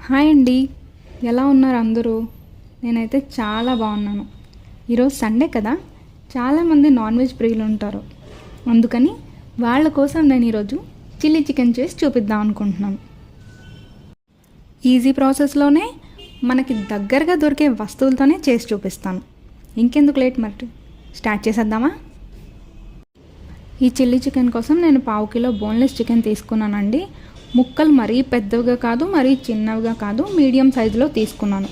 Hi అండి. ఎలా ఉన్నారు అందరూ? నేనైతే చాలా బాగున్నాను. ఈరోజు సండే కదా, చాలామంది నాన్ వెజ్ ప్రియులు ఉంటారు. అందుకని వాళ్ళ కోసం నేను ఈరోజు చిల్లీ చికెన్ చేసి చూపిద్దాం అనుకుంటున్నాను. ఈజీ ప్రాసెస్లోనే మనకి దగ్గరగా దొరికే వస్తువులతోనే చేసి చూపిస్తాను. ఇంకెందుకు లేట్, మరి స్టార్ట్ చేసేద్దామా? ఈ చిల్లీ చికెన్ కోసం నేను 1/2 కిలో బోన్లెస్ చికెన్ తీసుకున్నానండి. ముక్కలు మరీ పెద్దవిగా కాదు, మరీ చిన్నవిగా కాదు, మీడియం సైజులో తీసుకున్నాను.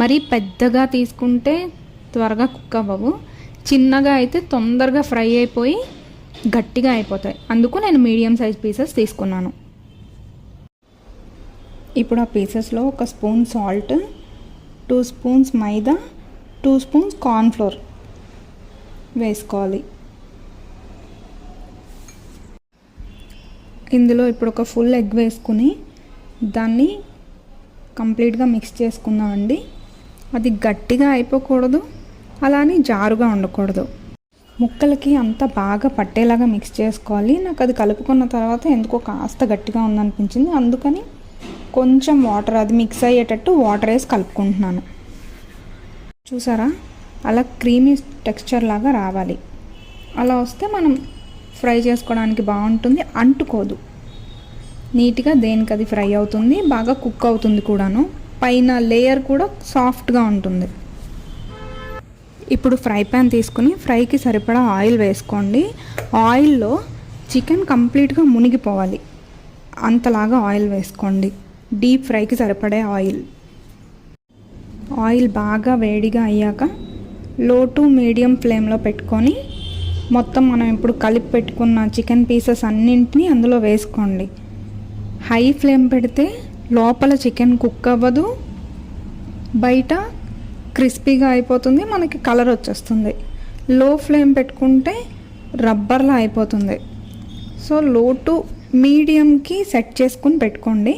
మరీ పెద్దగా తీసుకుంటే త్వరగా కుక్ అవ్వవు, చిన్నగా అయితే తొందరగా ఫ్రై అయిపోయి గట్టిగా అయిపోతాయి. అందుకు నేను మీడియం సైజ్ పీసెస్ తీసుకున్నాను. ఇప్పుడు ఆ పీసెస్లో 1 స్పూన్ సాల్ట్, 2 స్పూన్స్ మైదా, 2 స్పూన్స్ కార్న్ఫ్లోర్ వేసుకోవాలి. ఇందులో ఇప్పుడు ఒక ఫుల్ ఎగ్ వేసుకుని దాన్ని కంప్లీట్గా మిక్స్ చేసుకుందామండి. అది గట్టిగా అయిపోకూడదు, అలానే జారుగా ఉండకూడదు. ముక్కలకి అంతా బాగా పట్టేలాగా మిక్స్ చేసుకోవాలి. నాకు అది కలుపుకున్న తర్వాత ఎందుకో కాస్త గట్టిగా ఉందనిపించింది, అందుకని కొంచెం వాటర్, అది మిక్స్ అయ్యేటట్టు వాటర్ వేసి కలుపుకుంటున్నాను. చూసారా, అలా క్రీమీ టెక్స్చర్ లాగా రావాలి. అలా వస్తే మనం ఫ్రై చేసుకోవడానికి బాగుంటుంది, అంటుకోదు, నీట్గా దేనికి అది ఫ్రై అవుతుంది, బాగా కుక్ అవుతుంది కూడాను. పైన లేయర్ కూడా సాఫ్ట్గా ఉంటుంది. ఇప్పుడు ఫ్రై ప్యాన్ తీసుకుని ఫ్రైకి సరిపడా ఆయిల్ వేసుకోండి. ఆయిల్లో చికెన్ కంప్లీట్గా మునిగిపోవాలి, అంతలాగా ఆయిల్ వేసుకోండి. డీప్ ఫ్రైకి సరిపడే ఆయిల్. ఆయిల్ బాగా వేడిగా అయ్యాక లో టు మీడియం ఫ్లేమ్లో పెట్టుకొని మొత్తం మనం ఇప్పుడు కలిపి పెట్టుకున్న చికెన్ పీసెస్ అన్నింటినీ అందులో వేసుకోండి. హై ఫ్లేమ్ పెడితే లోపల చికెన్ కుక్ అవ్వదు, బయట క్రిస్పీగా అయిపోతుంది, మనకి కలర్ వచ్చేస్తుంది. లో ఫ్లేమ్ పెట్టుకుంటే రబ్బర్లా అయిపోతుంది. సో లో టు మీడియంకి సెట్ చేసుకుని పెట్టుకోండి.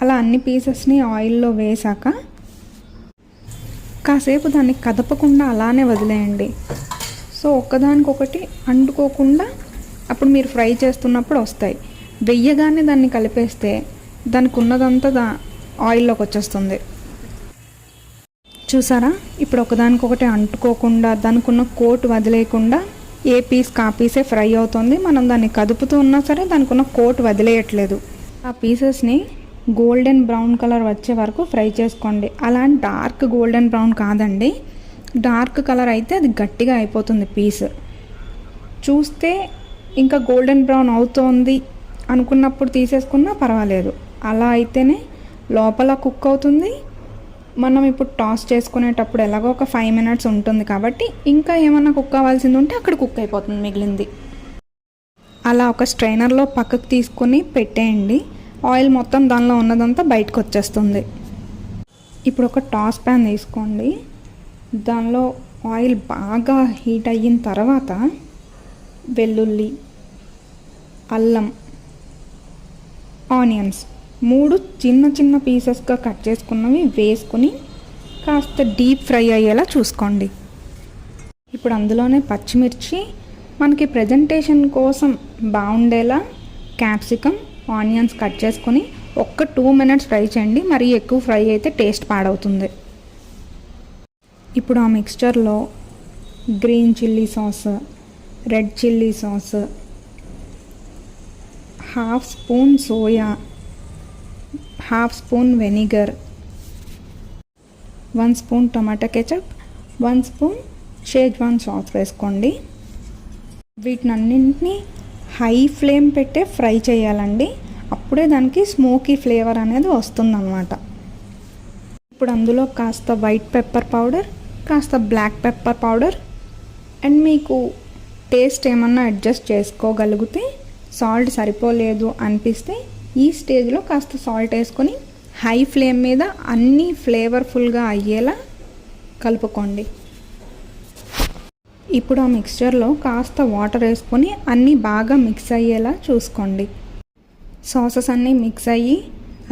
అలా అన్ని పీసెస్ని ఆయిల్లో వేసాక కాసేపు దాన్ని కదపకుండా అలానే వదిలేయండి. సో ఒక్కదానికొకటి అంటుకోకుండా అప్పుడు మీరు ఫ్రై చేస్తున్నప్పుడు వస్తాయి. వెయ్యగానే దాన్ని కలిపేస్తే దానికి ఉన్నదంతా ఆయిల్లోకి వచ్చేస్తుంది. చూసారా, ఇప్పుడు ఒకదానికొకటి అంటుకోకుండా దానికి ఉన్న కోట్ వదిలేయకుండా ఏ పీస్ కా పీసే ఫ్రై అవుతుంది. మనం దాన్ని కదుపుతూ ఉన్నా సరే దానికి ఉన్న కోట్ వదిలేయట్లేదు. ఆ పీసెస్ని గోల్డెన్ బ్రౌన్ కలర్ వచ్చే వరకు ఫ్రై చేసుకోండి. అలాంటి డార్క్ గోల్డెన్ బ్రౌన్ కాదండి, డార్క్ కలర్ అయితే అది గట్టిగా అయిపోతుంది పీస్. చూస్తే ఇంకా గోల్డెన్ బ్రౌన్ అవుతోంది అనుకున్నప్పుడు తీసేసుకున్నా పర్వాలేదు. అలా అయితేనే లోపల కుక్ అవుతుంది. మనం ఇప్పుడు టాస్ చేసుకునేటప్పుడు ఎలాగో ఒక 5 మినిట్స్ ఉంటుంది కాబట్టి ఇంకా ఏమన్నా కుక్ అవ్వాల్సింది ఉంటే అక్కడ కుక్ అయిపోతుంది మిగిలింది. అలా ఒక స్ట్రైనర్లో పక్కకు తీసుకొని పెట్టేయండి. ఆయిల్ మొత్తం దానిలో ఉన్నదంతా బయటకు వచ్చేస్తుంది. ఇప్పుడు ఒక టాస్ ప్యాన్ తీసుకోండి. దానిలో ఆయిల్ బాగా హీట్ అయిన తర్వాత వెల్లుల్లి, అల్లం, ఆనియన్స్ 3 చిన్న చిన్న పీసెస్గా కట్ చేసుకున్నవి వేసుకుని కాస్త డీప్ ఫ్రై అయ్యేలా చూసుకోండి. ఇప్పుడు అందులోనే పచ్చిమిర్చి, మనకి ప్రజెంటేషన్ కోసం బాగుండేలా క్యాప్సికమ్, ఆనియన్స్ కట్ చేసుకొని 2 మినిట్స్ ఫ్రై చేయండి. మరీ ఎక్కువ ఫ్రై అయితే టేస్ట్ పాడవుతుంది. ఇప్పుడు ఆ మిక్స్చర్లో green chilli sauce, red chilli sauce, 1/2 spoon soya, 1/2 spoon vinegar, 1 spoon tomato ketchup, 1 spoon schezwan sauce వేసుకోండి. వీటినన్నింటినీ హై ఫ్లేమ్ పెట్టే ఫ్రై చేయాలండి. అప్పుడే దానికి స్మోకీ ఫ్లేవర్ అనేది వస్తుందన్నమాట. ఇప్పుడు అందులో కాస్త వైట్ పెప్పర్ పౌడర్, కాస్త బ్లాక్ పెప్పర్ పౌడర్, అండ్ మీకు టేస్ట్ ఏమన్నా అడ్జస్ట్ చేసుకోగలిగితే, సాల్ట్ సరిపోలేదు అనిపిస్తే ఈ స్టేజ్లో కాస్త సాల్ట్ వేసుకొని హై ఫ్లేమ్ మీద అన్నీ ఫ్లేవర్ఫుల్గా అయ్యేలా కలుపుకోండి. ఇప్పుడు ఆ మిక్స్చర్లో కాస్త వాటర్ వేసుకొని అన్నీ బాగా మిక్స్ అయ్యేలా చూసుకోండి. సాసెస్ అన్నీ మిక్స్ అయ్యి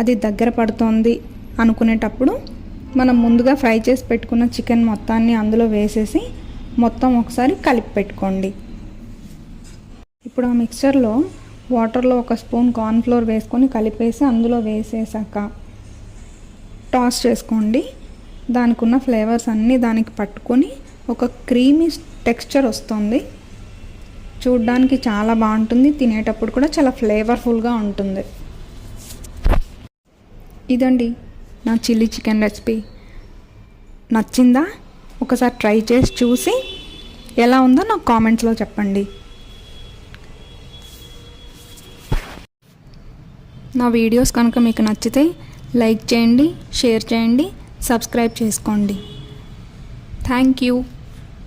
అది దగ్గర పడుతోంది అనుకునేటప్పుడు మనం ముందుగా ఫ్రై చేసి పెట్టుకున్న చికెన్ మొత్తాన్ని అందులో వేసేసి మొత్తం ఒకసారి కలిపి పెట్టుకోండి. ఇప్పుడు ఆ మిక్స్చర్లో వాటర్లో 1 స్పూన్ కార్న్ఫ్లోర్ వేసుకొని కలిపేసి అందులో వేసేసాక టాస్ చేసుకోండి. దానికి ఉన్న ఫ్లేవర్స్ అన్నీ దానికి పట్టుకొని ఒక క్రీమీ టెక్స్చర్ వస్తుంది. చూడ్డానికి చాలా బాగుంటుంది, తినేటప్పుడు కూడా చాలా ఫ్లేవర్ఫుల్గా ఉంటుంది. ఇదండి నా చిల్లీ చికెన్ రెసిపీ. నచ్చిందా? ఒకసారి ట్రై చేసి చూసి ఎలా ఉందో నాకు కామెంట్స్లో చెప్పండి. నా వీడియోస్ కనుక మీకు నచ్చితే లైక్ చేయండి, షేర్ చేయండి, సబ్స్క్రైబ్ చేసుకోండి. Thank you.